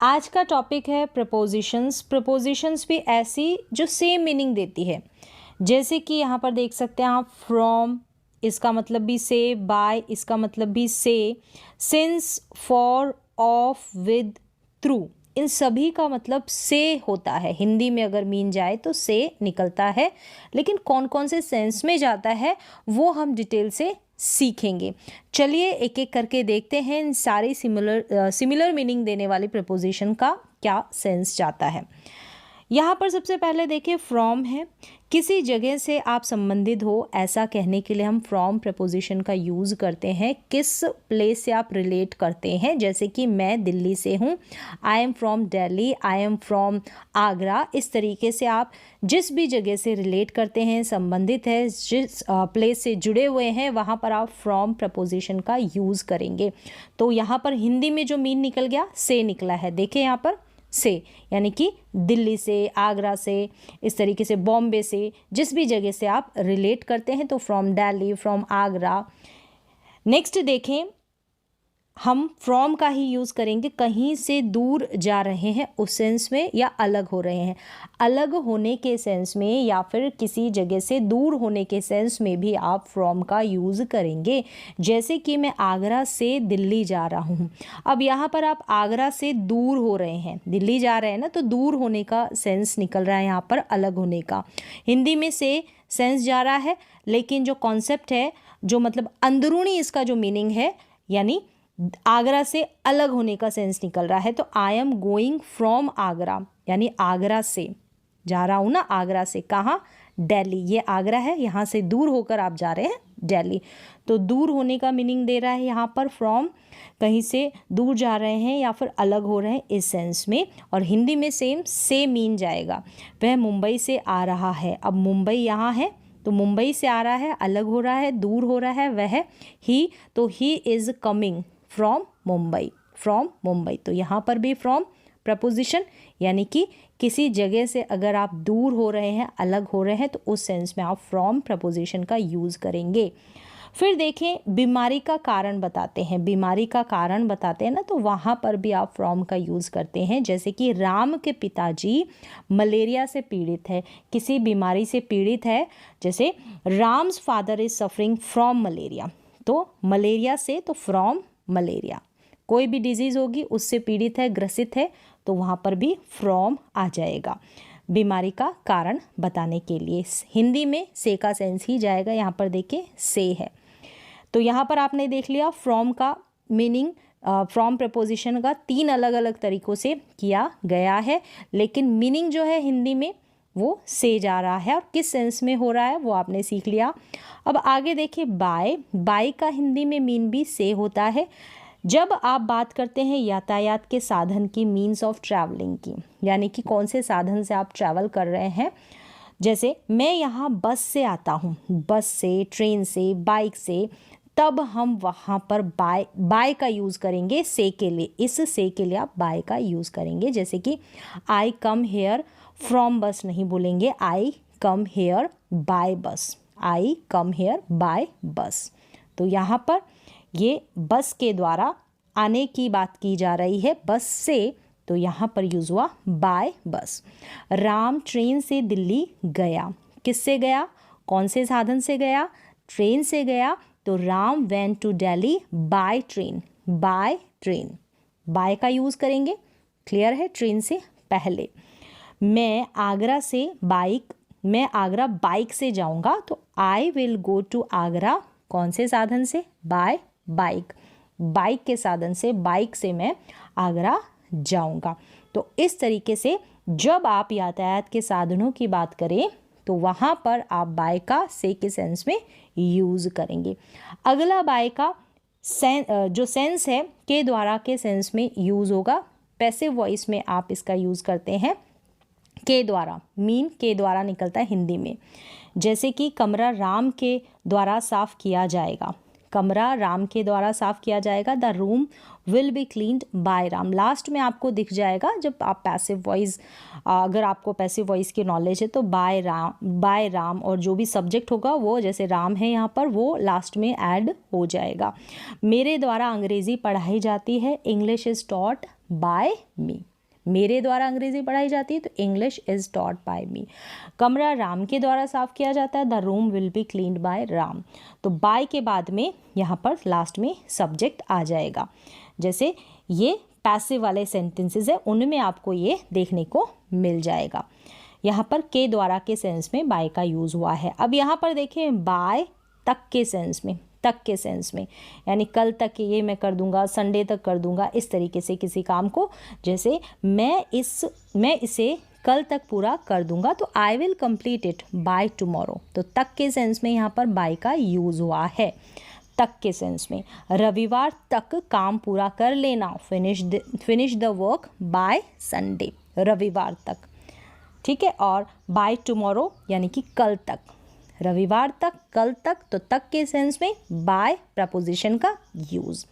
आज का टॉपिक है प्रपोजिशंस। प्रपोजिशंस भी ऐसी जो सेम मीनिंग देती है, जैसे कि यहाँ पर देख सकते हैं आप, फ्रॉम इसका मतलब भी से, बाय इसका मतलब भी से, since, for, of, with, through, इन सभी का मतलब से होता है। हिंदी में अगर मीन जाए तो से निकलता है, लेकिन कौन कौन से सेंस में जाता है वो हम डिटेल से सीखेंगे। चलिए एक एक करके देखते हैं इन सारी सिमिलर मीनिंग देने वाली प्रपोजिशन का क्या सेंस जाता है। यहाँ पर सबसे पहले देखिए फ्रॉम है। किसी जगह से आप संबंधित हो ऐसा कहने के लिए हम फ्रॉम प्रपोजिशन का यूज़ करते हैं। किस प्लेस से आप रिलेट करते हैं, जैसे कि मैं दिल्ली से हूँ, I am from Delhi, I am from Agra. इस तरीके से आप जिस भी जगह से रिलेट करते हैं, संबंधित है, जिस प्लेस से जुड़े हुए हैं, वहाँ पर आप फ्रॉम प्रपोजिशन का यूज़ करेंगे। तो यहाँ पर हिंदी में जो मीन निकल गया से निकला है। देखिए यहाँ पर से यानी कि दिल्ली से, आगरा से, इस तरीके से बॉम्बे से, जिस भी जगह से आप रिलेट करते हैं तो from Delhi, from Agra. Next देखें, हम फ्रॉम का ही यूज़ करेंगे कहीं से दूर जा रहे हैं उस सेंस में, या अलग हो रहे हैं। अलग होने के सेंस में या फिर किसी जगह से दूर होने के सेंस में भी आप फ्रॉम का यूज़ करेंगे। जैसे कि मैं आगरा से दिल्ली जा रहा हूँ। अब यहाँ पर आप आगरा से दूर हो रहे हैं, दिल्ली जा रहे हैं ना, तो दूर होने का सेंस निकल रहा है यहाँ पर, अलग होने का। हिंदी में से सेंस जा रहा है, लेकिन जो कॉन्सेप्ट है, जो मतलब अंदरूनी इसका जो मीनिंग है, यानी आगरा से अलग होने का सेंस निकल रहा है। तो I am going from Agra, यानी आगरा से जा रहा हूँ ना, आगरा से कहाँ, दिल्ली। ये आगरा है, यहाँ से दूर होकर आप जा रहे हैं दिल्ली, तो दूर होने का मीनिंग दे रहा है यहाँ पर फ्रॉम। कहीं से दूर जा रहे हैं या फिर अलग हो रहे हैं इस सेंस में। और हिंदी में सेम से मीन जाएगा। वह मुंबई से आ रहा है। अब मुंबई यहाँ है तो मुंबई से आ रहा है, अलग हो रहा है, दूर हो रहा है, वह ही, तो he is coming from Mumbai, from Mumbai. तो यहाँ पर भी फ्रॉम प्रपोजिशन, यानी कि किसी जगह से अगर आप दूर हो रहे हैं, अलग हो रहे हैं, तो उस सेंस में आप फ्रॉम प्रपोजिशन का यूज़ करेंगे। फिर देखें, बीमारी का कारण बताते हैं। बीमारी का कारण बताते हैं ना, तो वहाँ पर भी आप फ्रॉम का यूज़ करते हैं। जैसे कि राम के पिताजी मलेरिया से पीड़ित है, किसी बीमारी से पीड़ित है। जैसे Ram's father is suffering from malaria, तो मलेरिया से, तो फ्रॉम मलेरिया। कोई भी डिजीज़ होगी उससे पीड़ित है, ग्रसित है, तो वहाँ पर भी फ्रॉम आ जाएगा बीमारी का कारण बताने के लिए। हिंदी में से का सेंस ही जाएगा। यहाँ पर देखिए से है, तो यहाँ पर आपने देख लिया फ्रॉम का मीनिंग। फ्रॉम प्रपोजिशन का 3 अलग अलग तरीक़ों से किया गया है, लेकिन मीनिंग जो है हिंदी में वो से जा रहा है, और किस सेंस में हो रहा है वो आपने सीख लिया। अब आगे देखिए बाय। बाय का हिंदी में मीन भी से होता है। जब आप बात करते हैं यातायात के साधन की, मीन्स ऑफ ट्रैवलिंग की, यानी कि कौन से साधन से आप ट्रैवल कर रहे हैं। जैसे मैं यहाँ बस से आता हूँ, बस से, ट्रेन से, बाइक से, तब हम वहाँ पर बाय का यूज़ करेंगे से के लिए। इस से के लिए आप बाय का यूज़ करेंगे। जैसे कि आई कम हेयर फ्रॉम बस नहीं बोलेंगे, आई कम हेयर बाय बस, आई कम हेयर बाय बस। तो यहाँ पर ये बस के द्वारा आने की बात की जा रही है, बस से, तो यहाँ पर यूज़ हुआ बाय बस। राम ट्रेन से दिल्ली गया। किससे गया, कौन से साधन से गया, ट्रेन से गया, तो Ram went to Delhi by train. By train, by का यूज़ करेंगे, क्लियर है, ट्रेन से पहले। मैं आगरा बाइक से जाऊंगा, तो I will go to Agra, कौन से साधन से, बाय बाइक। बाइक के साधन से, बाइक से मैं आगरा जाऊंगा। तो इस तरीके से जब आप यातायात के साधनों की बात करें तो वहाँ पर आप बाय का से के सेंस में यूज़ करेंगे। अगला बाय का जो सेंस है के द्वारा के सेंस में यूज़ होगा। पैसिव वॉइस में आप इसका यूज़ करते हैं के द्वारा, मीन के द्वारा निकलता है हिंदी में। जैसे कि कमरा राम के द्वारा साफ़ किया जाएगा, कमरा राम के द्वारा साफ़ किया जाएगा। The room will be cleaned by Ram. Last में आपको दिख जाएगा जब आप पैसिव वॉइस, अगर आपको पैसिव वॉइस की नॉलेज है तो बाय राम और जो भी सब्जेक्ट होगा वो, जैसे राम है यहाँ पर, वो लास्ट में ऐड हो जाएगा। मेरे द्वारा अंग्रेज़ी पढ़ाई जाती है, English is taught by me. मेरे द्वारा अंग्रेजी पढ़ाई जाती है तो English is taught by me. कमरा राम के द्वारा साफ किया जाता है, the room will be cleaned by Ram. तो बाय के बाद में यहाँ पर लास्ट में सब्जेक्ट आ जाएगा। जैसे ये पैसिव वाले सेंटेंसेस है, उनमें आपको ये देखने को मिल जाएगा। यहाँ पर के द्वारा के सेंस में बाय का यूज़ हुआ है। अब यहाँ पर देखें बाय तक के सेंस में, तक के सेंस में, यानी कल तक ये मैं कर दूंगा, संडे तक कर दूंगा, इस तरीके से किसी काम को, जैसे मैं इसे कल तक पूरा कर दूंगा, तो I will complete it by tomorrow. तो तक के सेंस में यहाँ पर बाय का यूज़ हुआ है, तक के सेंस में। रविवार तक काम पूरा कर लेना, finish the work by Sunday, रविवार तक, ठीक है। और बाय टुमारो यानी कि कल तक, रविवार तक, कल तक, तो तक के सेंस में बाय प्रपोजिशन का यूज़।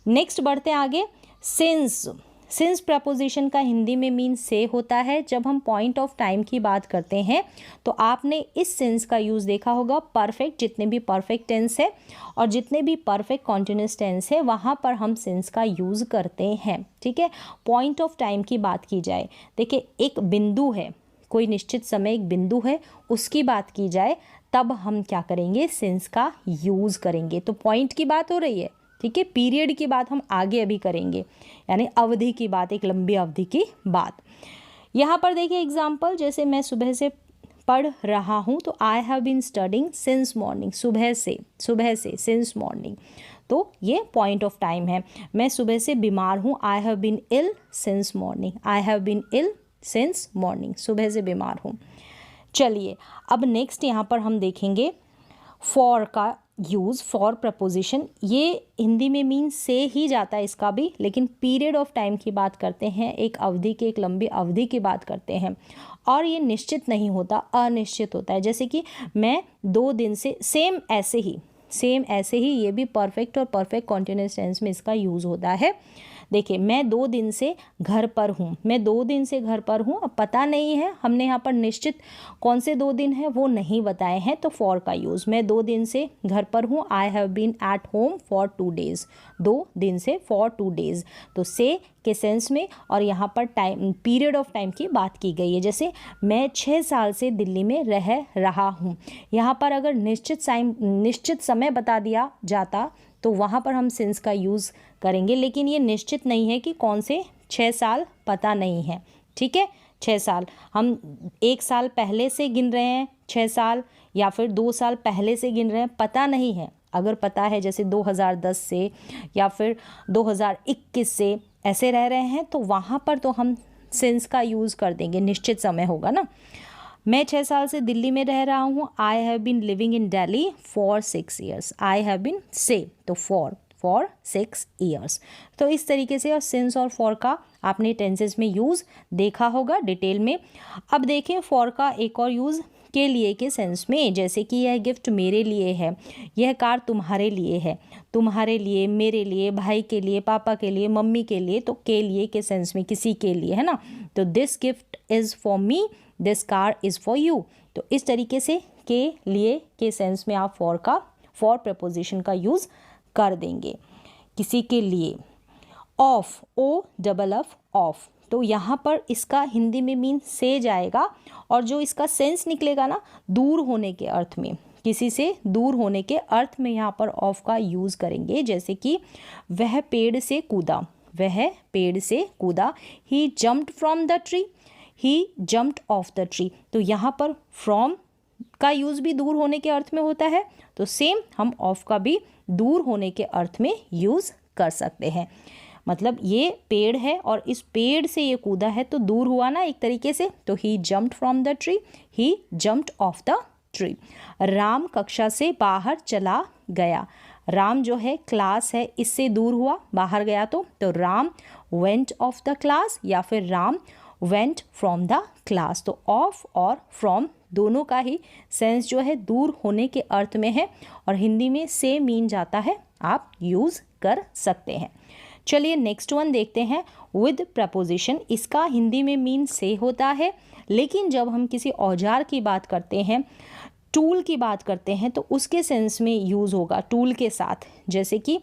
नेक्स्ट बढ़ते हैं आगे। सिंस प्रपोजिशन का हिंदी में मीन से होता है। जब हम पॉइंट ऑफ टाइम की बात करते हैं तो आपने इस सिंस का यूज़ देखा होगा। परफेक्ट, जितने भी परफेक्ट टेंस है और जितने भी परफेक्ट कॉन्टिन्यूअस टेंस है वहाँ पर हम सिंस का यूज़ करते हैं, ठीक है। पॉइंट ऑफ टाइम की बात की जाए, देखिए एक बिंदु है, कोई निश्चित समय एक बिंदु है, उसकी बात की जाए तब हम क्या करेंगे, सिंस का यूज़ करेंगे। तो पॉइंट की बात हो रही है, ठीक है। पीरियड की बात हम आगे अभी करेंगे, यानी अवधि की बात, एक लंबी अवधि की बात। यहाँ पर देखिए एग्जाम्पल, जैसे मैं सुबह से पढ़ रहा हूँ, तो I have been studying since morning, सुबह से सिंस मॉर्निंग, तो ये पॉइंट ऑफ टाइम है। मैं सुबह से बीमार हूँ, I have been ill since morning, I have been ill since morning, सुबह से बीमार हूँ। चलिए अब नेक्स्ट यहाँ पर हम देखेंगे फॉर का यूज़। फॉर प्रपोजिशन ये हिंदी में मीन से ही जाता है इसका भी, लेकिन पीरियड ऑफ टाइम की बात करते हैं, एक अवधि की, एक लंबी अवधि की बात करते हैं, और ये निश्चित नहीं होता, अनिश्चित होता है। जैसे कि मैं 2 दिन से, सेम ऐसे ही ये भी परफेक्ट और परफेक्ट कॉन्टिन्यूअस टेंस में इसका यूज़ होता है। देखिए मैं 2 दिन से घर पर हूँ, मैं 2 दिन से घर पर हूँ, अब पता नहीं है, हमने यहाँ पर निश्चित कौन से 2 दिन है वो नहीं बताए हैं, तो फॉर का यूज़, मैं 2 दिन से घर पर हूँ, I have been at home for 2 days, 2 दिन से फॉर 2 डेज़, तो से के सेंस में, और यहाँ पर टाइम, पीरियड ऑफ टाइम की बात की गई है। जैसे मैं 6 साल से दिल्ली में रह रहा हूँ, यहाँ पर अगर निश्चित समय बता दिया जाता तो वहाँ पर हम सिंस का यूज़ करेंगे, लेकिन ये निश्चित नहीं है कि कौन से 6 साल, पता नहीं है, ठीक है। 6 साल, हम 1 साल पहले से गिन रहे हैं 6 साल, या फिर 2 साल पहले से गिन रहे हैं, पता नहीं है। अगर पता है, जैसे 2010 से या फिर 2021 से ऐसे रह रहे हैं, तो वहाँ पर तो हम सिंस का यूज़ कर देंगे, निश्चित समय होगा ना। मैं 6 साल से दिल्ली में रह रहा हूँ, I have been living in Delhi for 6 years, I have been से, तो फॉर 6 ईयर्स। तो इस तरीके से और सिंस और फॉर का आपने टेंसेस में यूज़ देखा होगा डिटेल में। अब देखें फॉर का एक और यूज़ के लिए के सेंस में, जैसे कि यह गिफ्ट मेरे लिए है, यह कार तुम्हारे लिए है, तुम्हारे लिए, मेरे लिए, भाई के लिए, पापा के लिए, मम्मी के लिए, तो के लिए के सेंस में किसी के लिए, है ना। तो this gift is for me, this car is for you. तो इस तरीके से के लिए के सेंस में आप फॉर प्रपोजिशन का यूज़ कर देंगे, किसी के लिए। ऑफ, OFF, ऑफ, तो यहाँ पर इसका हिंदी में मीन से जाएगा, और जो इसका सेंस निकलेगा ना, दूर होने के अर्थ में, किसी से दूर होने के अर्थ में यहाँ पर ऑफ का यूज़ करेंगे। जैसे कि वह पेड़ से कूदा, he jumped from the tree, he jumped off the tree. तो यहाँ पर फ्रॉम का यूज़ भी दूर होने के अर्थ में होता है, तो सेम हम ऑफ का भी दूर होने के अर्थ में यूज़ कर सकते हैं। मतलब ये पेड़ है और इस पेड़ से ये कूदा है, तो दूर हुआ ना एक तरीके से, तो he jumped from the tree, he jumped off the tree. Ram कक्षा से बाहर चला गया, राम जो है क्लास है, इससे दूर हुआ, बाहर गया, तो Ram went of the class, या फिर Ram went from the class. तो ऑफ और फ्रॉम दोनों का ही सेंस जो है दूर होने के अर्थ में है, और हिंदी में से मीन जाता है, आप यूज़ कर सकते हैं। चलिए नेक्स्ट वन देखते हैं, विद प्रपोजिशन। इसका हिंदी में मीन से होता है, लेकिन जब हम किसी औजार की बात करते हैं, टूल की बात करते हैं, तो उसके सेंस में यूज़ होगा टूल के साथ। जैसे कि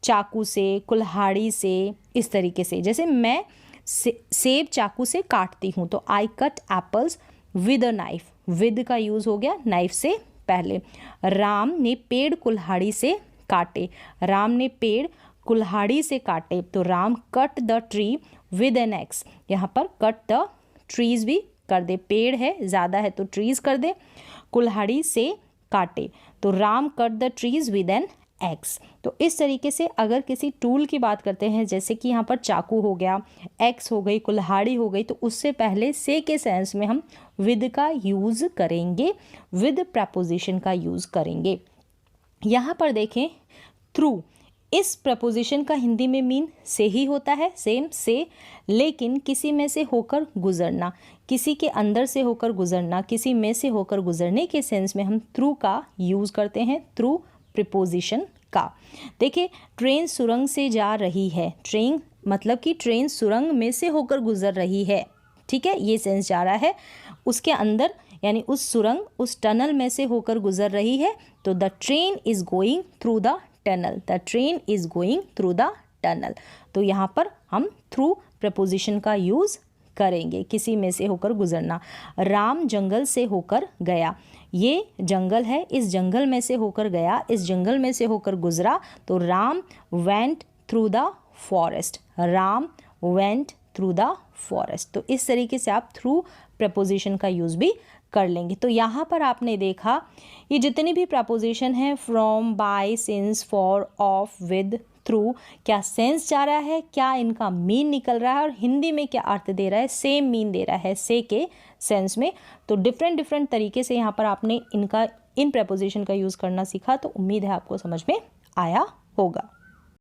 चाकू से, कुल्हाड़ी से, इस तरीके से। जैसे मैं सेब चाकू से काटती हूँ तो I cut apples with a knife. With का यूज़ हो गया नाइफ से पहले। राम ने पेड़ कुल्हाड़ी से काटे। राम ने पेड़ कुल्हाड़ी से काटे तो Ram cut the tree with an axe. यहाँ पर कट द ट्रीज भी कर दे, पेड़ है ज़्यादा है तो ट्रीज कर दे। कुल्हाड़ी से काटे तो Ram cut the trees with an axe. तो इस तरीके से अगर किसी टूल की बात करते हैं, जैसे कि यहाँ पर चाकू हो गया, एक्स हो गई, कुल्हाड़ी हो गई, तो उससे पहले से के सेंस में हम विद का यूज़ करेंगे, विद प्रपोजिशन का यूज़ करेंगे। यहाँ पर देखें थ्रू, इस प्रपोजिशन का हिंदी में मीन से ही होता है, सेम से, लेकिन किसी में से होकर गुजरना, किसी के अंदर से होकर गुजरना, किसी में से होकर गुजरने के सेंस में हम थ्रू का यूज़ करते हैं, थ्रू प्रीपोजिशन का। देखिए ट्रेन सुरंग से जा रही है, ट्रेन मतलब कि ट्रेन सुरंग में से होकर गुजर रही है, ठीक है, ये सेंस जा रहा है। उसके अंदर यानी उस सुरंग, उस टनल में से होकर गुजर रही है तो the train is going through the tunnel, the train is going through the tunnel. तो यहाँ पर हम थ्रू प्रपोजिशन का यूज़ करेंगे, किसी में से होकर गुजरना। राम जंगल से होकर गया, ये जंगल है, इस जंगल में से होकर गया, इस जंगल में से होकर गुजरा तो Ram went through the forest, Ram went through the forest. तो इस तरीके से आप थ्रू प्रपोजिशन का यूज़ भी कर लेंगे। तो यहाँ पर आपने देखा ये जितनी भी प्रपोजिशन हैं from, by, since, for, of, with, through, क्या सेंस जा रहा है, क्या इनका मीन निकल रहा है और हिंदी में क्या अर्थ दे रहा है, सेम मीन दे रहा है से के सेंस में। तो डिफरेंट तरीके से यहाँ पर आपने इन प्रपोजिशन का यूज़ करना सीखा। तो उम्मीद है आपको समझ में आया होगा।